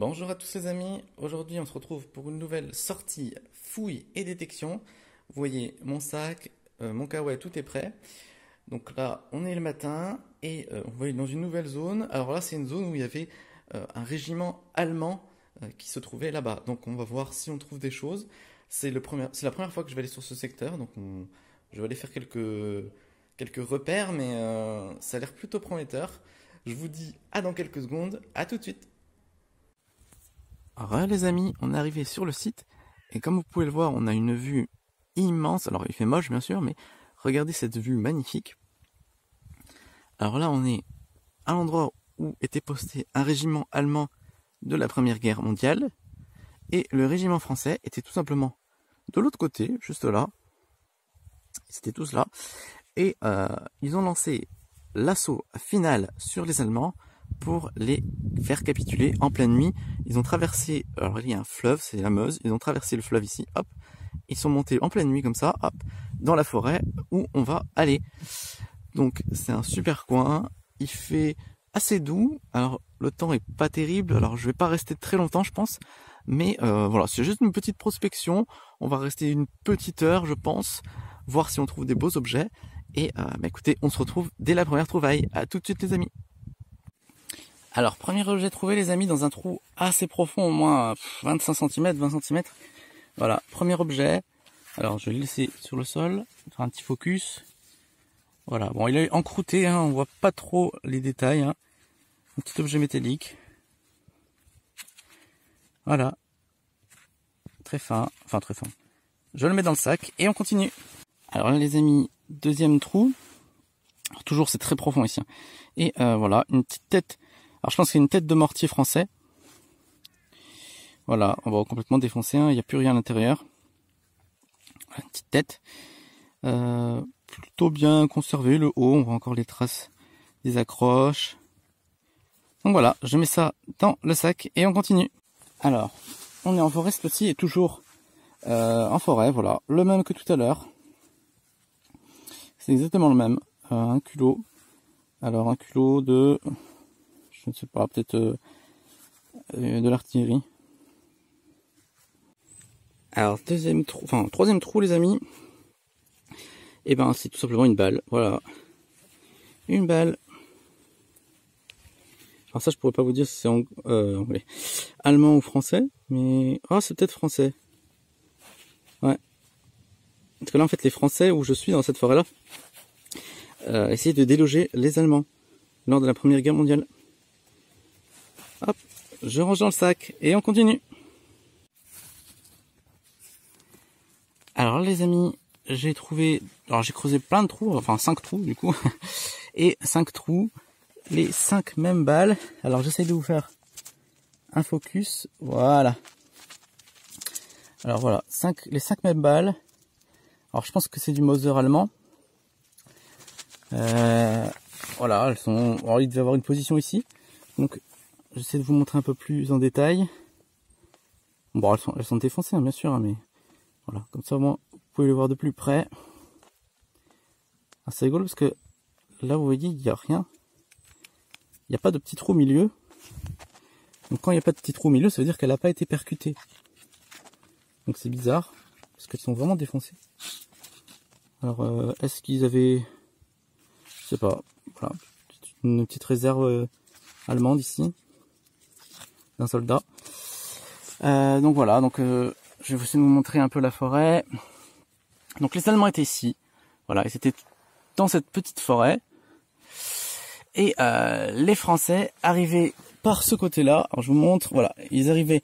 Bonjour à tous les amis, aujourd'hui on se retrouve pour une nouvelle sortie fouille et détection. Vous voyez mon sac, mon kawaii, tout est prêt. Donc là on est le matin et on va aller dans une nouvelle zone. Alors là c'est une zone où il y avait un régiment allemand qui se trouvait là-bas. Donc on va voir si on trouve des choses. C'est la première fois que je vais aller sur ce secteur, donc je vais aller faire quelques repères, mais ça a l'air plutôt prometteur. Je vous dis à dans quelques secondes, à tout de suite. Alors les amis, on est arrivé sur le site et comme vous pouvez le voir, on a une vue immense. Alors il fait moche bien sûr, mais regardez cette vue magnifique. Alors là, on est à l'endroit où était posté un régiment allemand de la Première Guerre mondiale et le régiment français était tout simplement de l'autre côté, juste là. Ils étaient tous là et ils ont lancé l'assaut final sur les Allemands pour les faire capituler en pleine nuit. Ils ont traversé, alors il y a un fleuve, c'est la Meuse, ils ont traversé le fleuve ici, hop, ils sont montés en pleine nuit comme ça, hop, dans la forêt où on va aller. Donc c'est un super coin, il fait assez doux, alors le temps est pas terrible, alors je vais pas rester très longtemps je pense, mais voilà, c'est juste une petite prospection, on va rester une petite heure je pense, voir si on trouve des beaux objets, et écoutez, on se retrouve dès la première trouvaille. À tout de suite les amis. Alors, premier objet trouvé les amis dans un trou assez profond, au moins 25 cm, 20 cm. Voilà, premier objet. Alors, je vais le laisser sur le sol, faire un petit focus. Voilà, bon, il est encrouté, hein, on voit pas trop les détails. Hein. Un petit objet métallique. Voilà. Très fin, enfin très fin. Je le mets dans le sac et on continue. Alors là les amis, deuxième trou. Alors, toujours c'est très profond ici. Hein. Et voilà, une petite tête. Alors je pense que c'est une tête de mortier français. Voilà, on va complètement défoncer, hein. Il n'y a plus rien à l'intérieur. Voilà, une petite tête. Plutôt bien conservé, le haut, on voit encore les traces des accroches. Donc voilà, je mets ça dans le sac et on continue. Alors, on est en forêt, celui-ci est toujours en forêt, voilà, le même que tout à l'heure. C'est exactement le même, un culot. Alors un culot de... je ne sais pas, peut-être de l'artillerie. Alors deuxième trou, enfin troisième trou les amis. Et ben c'est tout simplement une balle, voilà. Une balle. Alors ça je pourrais pas vous dire si c'est anglais, allemand ou français, mais ah c'est peut-être français. Ouais. Parce que là en fait les Français où je suis dans cette forêt là, essayaient de déloger les Allemands lors de la Première Guerre mondiale. Hop, je range dans le sac et on continue. Alors les amis, j'ai trouvé, alors j'ai creusé plein de trous, enfin 5 trous du coup, et 5 trous, les 5 mêmes balles. Alors j'essaye de vous faire un focus, voilà. Alors voilà, les 5 mêmes balles. Alors je pense que c'est du Mauser allemand. Voilà, elles sont, alors il devait avoir une position ici, donc j'essaie de vous montrer un peu plus en détail. Bon, elles sont défoncées, hein, bien sûr, hein, mais voilà, comme ça, moi, vous pouvez les voir de plus près. Ah, c'est rigolo parce que là, vous voyez, il n'y a rien. Il n'y a pas de petit trou au milieu. Donc, quand il n'y a pas de petit trou au milieu, ça veut dire qu'elle n'a pas été percutée. Donc, c'est bizarre parce qu'elles sont vraiment défoncées. Alors, est-ce qu'ils avaient, je sais pas, voilà, une petite réserve allemande ici, d'un soldat. Donc voilà, donc je vais essayer de vous montrer un peu la forêt. Donc les Allemands étaient ici, voilà, et c'était dans cette petite forêt. Et les Français arrivaient par ce côté-là. Alors je vous montre, voilà, ils arrivaient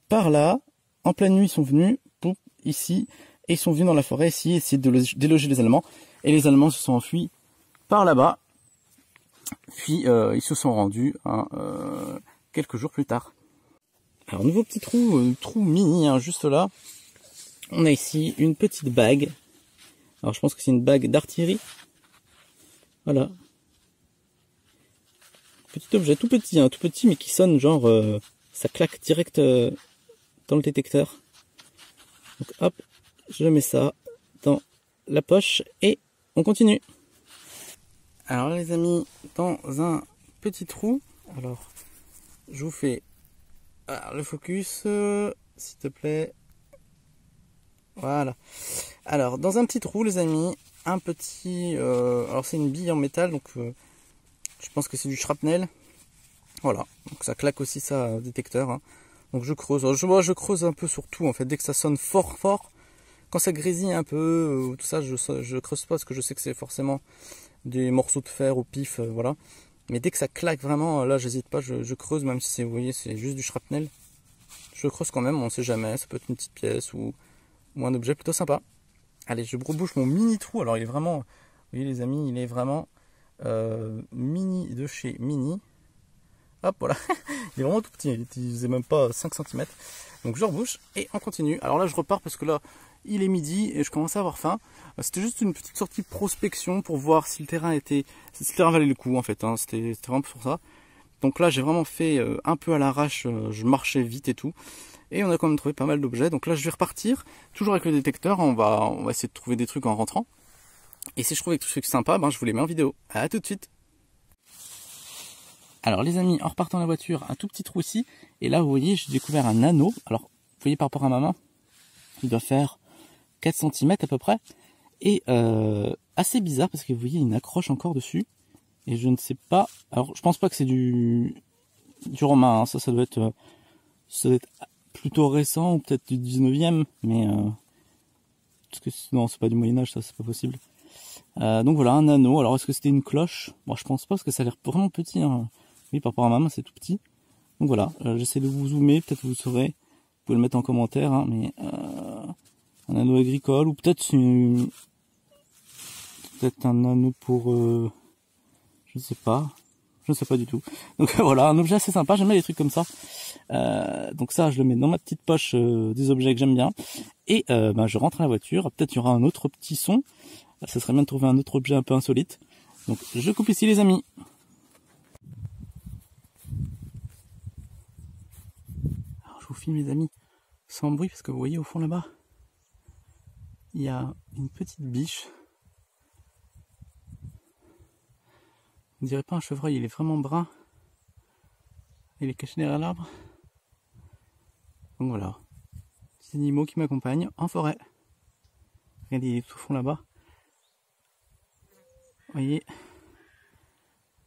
par là, en pleine nuit ils sont venus, boum, ici, et ils sont venus dans la forêt ici, essayer de déloger les Allemands. Et les Allemands se sont enfuis par là-bas. Puis ils se sont rendus hein, quelques jours plus tard. Alors nouveau petit trou, trou mini, hein, juste là. On a ici une petite bague. Alors je pense que c'est une bague d'artillerie. Voilà. Petit objet tout petit, hein, tout petit mais qui sonne genre ça claque direct dans le détecteur. Donc hop, je mets ça dans la poche et on continue. Alors là, les amis, dans un petit trou, alors je vous fais Alors, le focus, s'il te plaît. Voilà. Alors, dans un petit trou, les amis, un petit... alors, c'est une bille en métal, donc je pense que c'est du shrapnel. Voilà. Donc, ça claque aussi, ça, détecteur. Hein. Donc, je creuse. Alors, je creuse un peu sur tout, en fait. Dès que ça sonne fort, fort, quand ça grésille un peu, tout ça, je creuse pas parce que je sais que c'est forcément des morceaux de fer au pif, voilà. Mais dès que ça claque vraiment, là, j'hésite pas, je creuse, même si c'est, vous voyez, c'est juste du shrapnel. Je creuse quand même, on sait jamais, ça peut être une petite pièce ou un objet plutôt sympa. Allez, je rebouche mon mini trou. Alors, il est vraiment, vous voyez les amis, il est vraiment mini de chez Mini. Hop, voilà. Il est vraiment tout petit, il faisait même pas 5 cm. Donc, je rebouche et on continue. Alors là, je repars parce que là, il est midi et je commence à avoir faim. C'était juste une petite sortie prospection pour voir si le terrain valait le coup en fait. Hein. C'était vraiment pour ça. Donc là, j'ai vraiment fait un peu à l'arrache. Je marchais vite et tout. Et on a quand même trouvé pas mal d'objets. Donc là, je vais repartir. Toujours avec le détecteur. On va essayer de trouver des trucs en rentrant. Et si je trouve des trucs sympas, ben, je vous les mets en vidéo. À tout de suite. Alors les amis, en repartant la voiture, un tout petit trou ici. Et là, vous voyez, j'ai découvert un anneau. Alors, vous voyez par rapport à ma main, il doit faire 4 cm à peu près. Et assez bizarre parce que vous voyez, il y a une accroche encore dessus. Et je ne sais pas... Alors, je pense pas que c'est du romain. Hein. Ça doit être plutôt récent ou peut-être du 19e. Mais... parce que non, c'est pas du Moyen-Âge, ça, c'est pas possible. Donc voilà, un anneau. Alors, est-ce que c'était une cloche? Bon, je pense pas parce que ça a l'air vraiment petit. Hein. Oui, par rapport à ma main, c'est tout petit. Donc voilà, j'essaie de vous zoomer. Peut-être vous saurez. Vous pouvez le mettre en commentaire. Hein, mais... un anneau agricole ou peut-être un anneau pour je ne sais pas du tout. Donc voilà, un objet assez sympa, j'aime bien les trucs comme ça. Donc ça, je le mets dans ma petite poche des objets que j'aime bien. Et ben, je rentre à la voiture. Peut-être il y aura un autre petit son. Ça serait bien de trouver un autre objet un peu insolite. Donc je coupe ici les amis. Alors je vous filme les amis sans bruit parce que vous voyez au fond là-bas, il y a une petite biche. On dirait pas un chevreuil, il est vraiment brun. Il est caché derrière l'arbre. Donc voilà. Petits animaux qui m'accompagnent en forêt. Regardez, il est tout au fond là-bas. Vous voyez.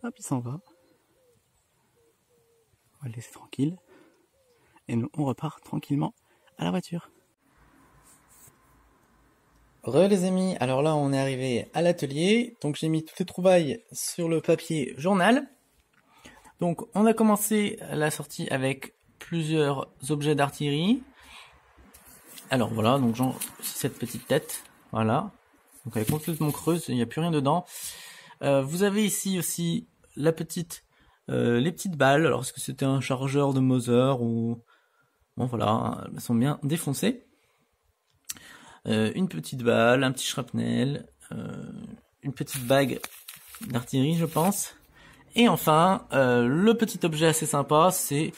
Hop, il s'en va. On va le laisser tranquille. Et nous, on repart tranquillement à la voiture. Re les amis, alors là on est arrivé à l'atelier, donc j'ai mis toutes les trouvailles sur le papier journal. Donc on a commencé la sortie avec plusieurs objets d'artillerie. Alors voilà, donc genre cette petite tête, voilà. Donc elle est complètement creuse, il n'y a plus rien dedans. Vous avez ici aussi la petite, les petites balles, alors est-ce que c'était un chargeur de Mauser ou... Bon voilà, elles sont bien défoncées. Une petite balle, un petit shrapnel, une petite bague d'artillerie je pense. Et enfin, le petit objet assez sympa, c'est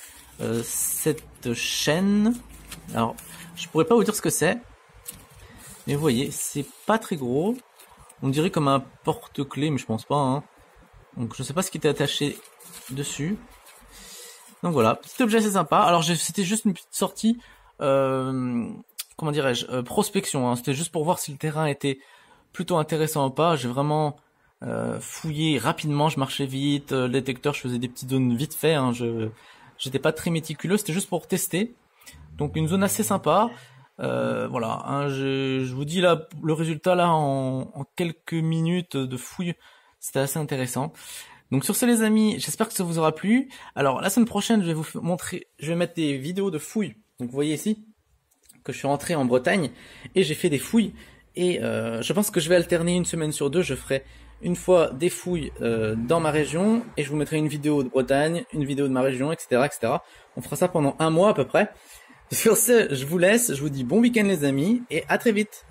cette chaîne. Alors, je pourrais pas vous dire ce que c'est, mais vous voyez, c'est pas très gros. On dirait comme un porte-clés, mais je pense pas. Hein. Donc je sais pas ce qui était attaché dessus. Donc voilà, petit objet assez sympa. Alors c'était juste une petite sortie... comment dirais-je, prospection, hein. C'était juste pour voir si le terrain était plutôt intéressant ou pas. J'ai vraiment fouillé rapidement, je marchais vite, le détecteur, je faisais des petites zones vite fait, hein. J'étais pas très méticuleux, c'était juste pour tester. Donc une zone assez sympa. Voilà, hein, je vous dis là le résultat là en quelques minutes de fouille, c'était assez intéressant. Donc sur ce les amis, j'espère que ça vous aura plu. Alors la semaine prochaine, je vais vous montrer, je vais mettre des vidéos de fouilles. Donc vous voyez ici que je suis rentré en Bretagne et j'ai fait des fouilles et je pense que je vais alterner une semaine sur deux. Je ferai une fois des fouilles dans ma région et je vous mettrai une vidéo de Bretagne, une vidéo de ma région, etc., etc. On fera ça pendant un mois à peu près. Sur ce, je vous laisse, je vous dis bon week-end les amis et à très vite.